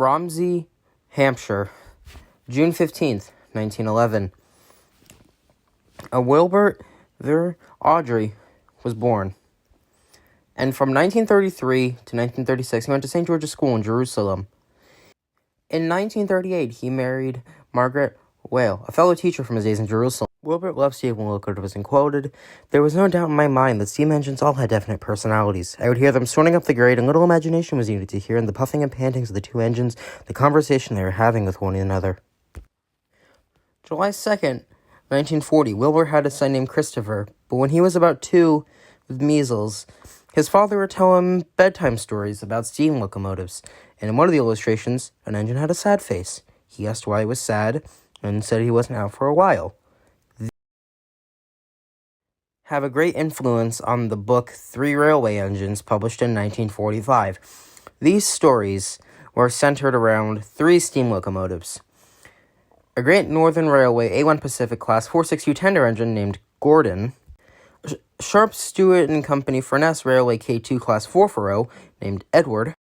Romsey, Hampshire, June 15th, 1911. Wilbert Ver Audrey was born. And from 1933 to 1936, he went to St. George's School in Jerusalem. In 1938, he married Margaret Whale, a fellow teacher from his days in Jerusalem. Wilbert loved steam locomotives and quoted, "There was no doubt in my mind that steam engines all had definite personalities. I would hear them snorting up the grade, and little imagination was needed to hear in the puffing and pantings of the two engines the conversation they were having with one another." July 2nd, 1940, Wilbur had a son named Christopher, but when he was about 2 with measles, his father would tell him bedtime stories about steam locomotives, and in one of the illustrations, an engine had a sad face. He asked why it was sad, and said he wasn't out for a while. Have a great influence on the book Three Railway Engines, published in 1945. These stories were centered around 3 steam locomotives. A Great Northern Railway A1 Pacific Class 462 tender engine named Gordon, Sharp, Stewart and Company Furness Railway K2 Class 440 named Edward,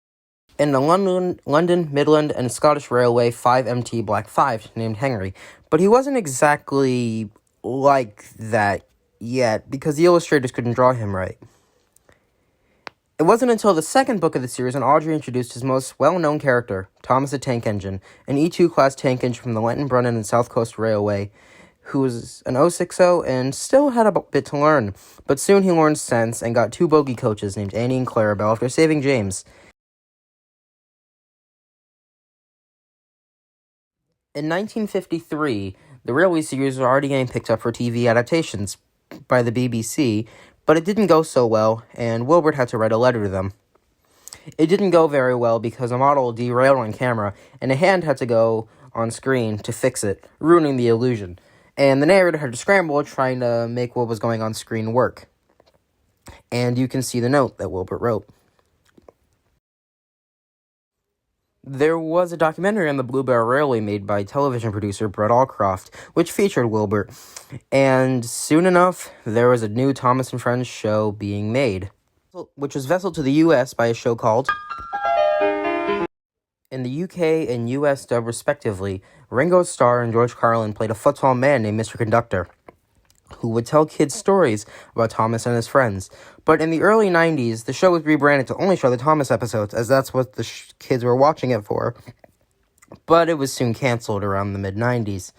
and the London, Midland, and Scottish Railway 5MT Black 5 named Henry. But he wasn't exactly like that yet, because the illustrators couldn't draw him right. It wasn't until the second book of the series when Audrey introduced his most well-known character, Thomas the Tank Engine, an E2 class tank engine from the Lenton, Brunnon, and South Coast Railway, who was an 060 and still had a bit to learn. But soon he learned sense and got 2 bogey coaches named Annie and Clarabelle after saving James. In 1953, the Railway series was already getting picked up for TV adaptations by the BBC, but it didn't go so well, and Wilbert had to write a letter to them. It didn't go very well because a model derailed on camera, and a hand had to go on screen to fix it, ruining the illusion. And the narrator had to scramble trying to make what was going on screen work. And you can see the note that Wilbert wrote. There was a documentary on the Blue Bear Railway made by television producer Brett Allcroft, which featured Wilbert. And soon enough, there was a new Thomas and Friends show being made, which was vesseled to the U.S. by a show called... In the UK and US dub respectively, Ringo Starr and George Carlin played a foot-tall man named Mr. Conductor, who would tell kids stories about Thomas and his friends. But in the early 90s, the show was rebranded to only show the Thomas episodes, as that's what the kids were watching it for. But it was soon canceled around the mid-90s.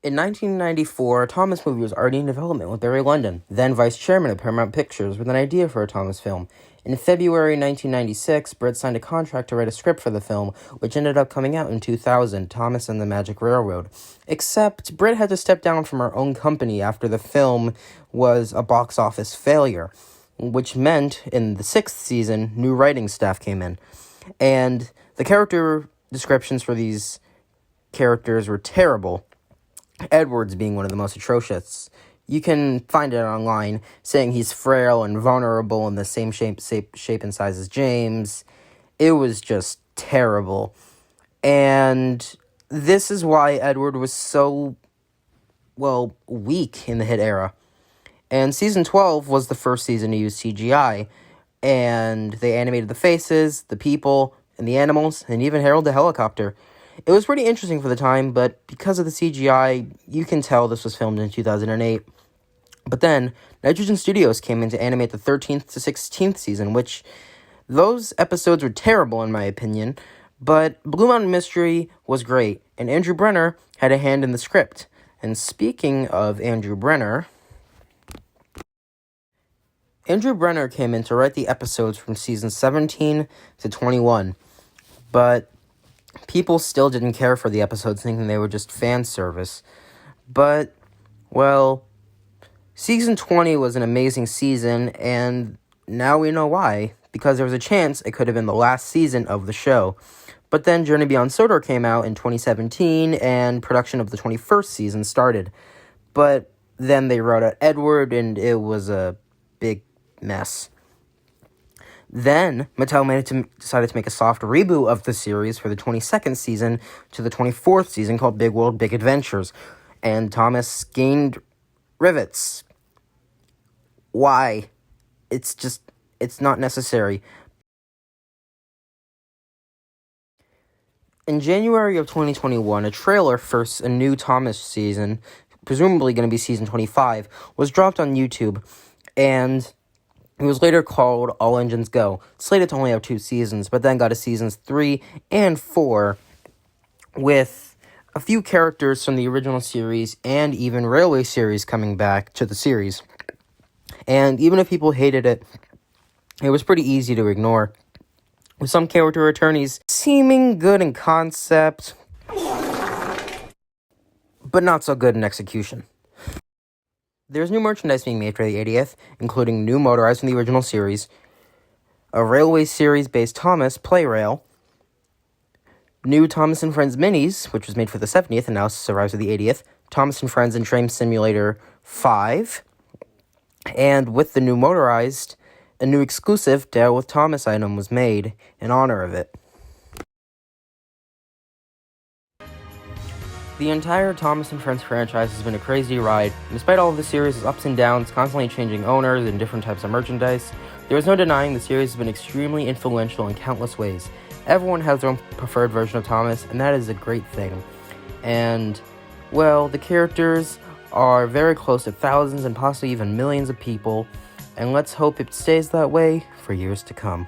In 1994, a Thomas movie was already in development with Barry Lyndon, then vice chairman of Paramount Pictures, with an idea for a Thomas film. In February 1996, Brett signed a contract to write a script for the film, which ended up coming out in 2000, Thomas and the Magic Railroad. Except, Brett had to step down from her own company after the film was a box office failure, which meant, in the 6th season, new writing staff came in. And the character descriptions for these characters were terrible, Edwards being one of the most atrocious. You can find it online, saying he's frail and vulnerable in the same shape and size as James. It was just terrible. And this is why Edward was so, weak in the hit era. And Season 12 was the first season to use CGI, and they animated the faces, the people, and the animals, and even Harold the helicopter. It was pretty interesting for the time, but because of the CGI, you can tell this was filmed in 2008. But then, Nitrogen Studios came in to animate the 13th to 16th season, which, those episodes were terrible in my opinion, but Blue Mountain Mystery was great, and Andrew Brenner had a hand in the script. And speaking of Andrew Brenner came in to write the episodes from season 17 to 21, but people still didn't care for the episodes, thinking they were just fan service. But, season 20 was an amazing season, and now we know why, because there was a chance it could have been the last season of the show. But then Journey Beyond Sodor came out in 2017, and production of the 21st season started. But then they wrote out Edward, and it was a big mess. Then, Mattel decided to make a soft reboot of the series for the 22nd season to the 24th season called Big World, Big Adventures. And Thomas gained rivets. Why? It's not necessary. In January of 2021, a trailer for a new Thomas season, presumably going to be season 25, was dropped on YouTube, and it was later called All Engines Go, slated to only have 2 seasons, but then got a seasons 3 and 4, with a few characters from the original series and even Railway series coming back to the series. And even if people hated it, it was pretty easy to ignore, with some character attorneys seeming good in concept, but not so good in execution. There's new merchandise being made for the 80th, including new motorized from the original series, a Railway series-based Thomas Play-Rail, new Thomas & Friends Minis, which was made for the 70th and now arrives at the 80th, Thomas & Friends and Train Simulator 5, and with the new motorized, a new exclusive Dale with Thomas item was made in honor of it. The entire Thomas & Friends franchise has been a crazy ride, and despite all of the series' ups and downs, constantly changing owners and different types of merchandise, there is no denying the series has been extremely influential in countless ways. Everyone has their own preferred version of Thomas, and that is a great thing. And, well, the characters are very close to thousands and possibly even millions of people, and let's hope it stays that way for years to come.